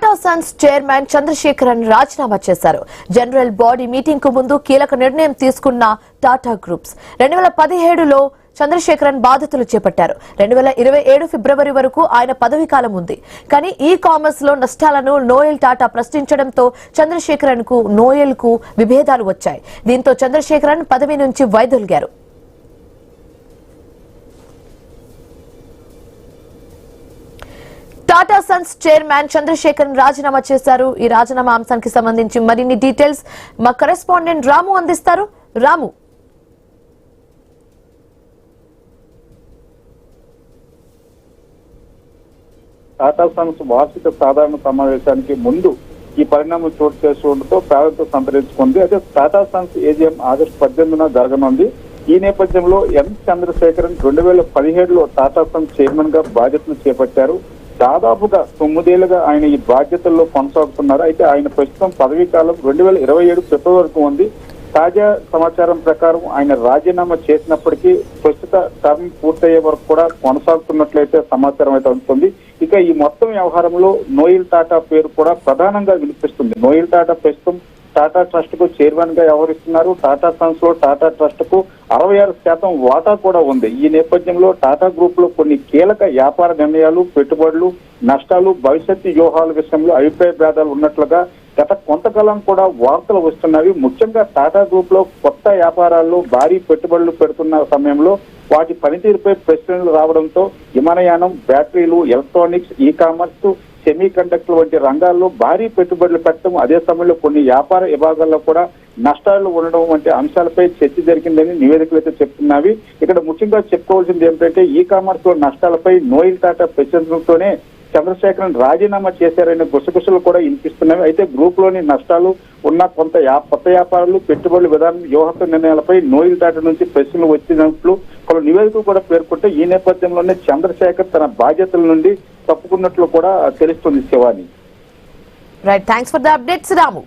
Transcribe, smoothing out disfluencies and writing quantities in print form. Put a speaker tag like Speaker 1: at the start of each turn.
Speaker 1: Tata Sons chairman Chandrasekaran రాజీనామా చేశారు. General body meeting కు ముందు కీలక నిర్ణయం తీసుకున్న టాటా గ్రూప్స్ 2017లో చంద్రశేఖరన్ బాధ్యతలు చేపట్టారు. 2027 ఫిబ్రవరి వరకు ఆయన పదవీ కాలం ఉంది. కానీ ఈ కామర్స్ లో నష్టాలను నోయల్ టాటా ప్రశ్నించడంతో చంద్రశేఖరన్ కు నోయల్ కు విభేదాలు వచ్చాయి. దీంతో చంద్రశేఖరన్ పదవి నుంచి వైదొలిగారు. టాటా సన్స్ చైర్మన్ చంద్రశేఖరన్ రాజీనామా చేశారు. ఈ రాజీనామా అంశానికి సంబంధించి మరిన్ని డీటెయిల్స్ మా కరెస్పాండెంట్ రాము అందిస్తారు. రాము,
Speaker 2: టాటా సన్స్ వార్షిక సాధారణ సమావేశానికి ముందు ఈ పరిణామం చోటు చేసుకోవడంతో ప్రాధాన్యత సంతరించుకుంది. అయితే టాటా సన్స్ ఏజీఎం ఆగస్టు 18న జరగనుంది. ఈ నేపథ్యంలో ఎన్ చంద్రశేఖరన్ 2017లో టాటా సన్స్ చైర్మన్ గా బాధ్యతలు చేపట్టారు. దాదాపుగా 9 ఏళ్లుగా ఆయన ఈ బాధ్యతల్లో కొనసాగుతున్నారు. అయితే ఆయన ప్రస్తుతం పదవీ కాలం 2027 ఫిబ్రవరి వరకు ఉంది. తాజా సమాచారం ప్రకారం ఆయన రాజీనామా చేసినప్పటికీ ప్రస్తుత టర్మ్ పూర్తయ్యే వరకు కూడా కొనసాగుతున్నట్లయితే సమాచారం అయితే అందుతుంది. ఇక ఈ మొత్తం వ్యవహారంలో నోయల్ టాటా పేరు కూడా ప్రధానంగా వినిపిస్తుంది. నోయల్ టాటా ప్రస్తుతం టాటా ట్రస్ట్ కు చైర్మన్ గా వ్యవహరిస్తున్నారు. టాటా సన్స్ లో టాటా ట్రస్ట్ కు 66% వాటా కూడా ఉంది. ఈ నేపథ్యంలో టాటా గ్రూప్ లో కొన్ని కీలక వ్యాపార నిర్ణయాలు, పెట్టుబడులు, నష్టాలు, భవిష్యత్తు వ్యూహాల విషయంలో అభిప్రాయ భేదాలు ఉన్నట్లుగా గత కొంతకాలం కూడా వార్తలు వస్తున్నవి. ముఖ్యంగా టాటా గ్రూప్ లో కొత్త వ్యాపారాల్లో భారీ పెట్టుబడులు పెడుతున్న సమయంలో వాటి పనితీరుపై ప్రశ్నలు రావడంతో విమానయానం, బ్యాటరీలు, electronics, e commerce, semi conductor వంటి రంగాల్లో భారీ పెట్టుబడులు పెట్టడం, అదే సమయంలో కొన్ని వ్యాపార విభాగాల్లో కూడా నష్టాలు ఉండడం వంటి అంశాలపై చర్చ జరిగిందని నివేదికలు అయితే చెప్తున్నవి. ఇక్కడ ముఖ్యంగా చెప్పుకోవాల్సింది ఏమిటంటే ఈ కామర్స్ లో నష్టాలపై నోయల్ టాటా ప్రశ్నించడంతోనే చంద్రశేఖరన్ రాజీనామా చేశారనే గుసగుసలు కూడా వినిపిస్తున్నవి. అయితే గ్రూప్ లోని నష్టాలు ఉన్న కొత్త వ్యాపారాలు, పెట్టుబడుల విధానం, వ్యూహక నిర్ణయాలపై నోయల్ టాటా నుంచి ప్రశ్నలు వచ్చినట్లు కొన్ని నివేదికలు కూడా పేర్కొంటే ఈ నేపథ్యంలోనే చంద్రశేఖర్ తన బాధ్యతల నుండి తప్పుకున్నట్లు కూడా తెలుస్తుంది. Shivani,
Speaker 1: right, thanks for the updates Ramu.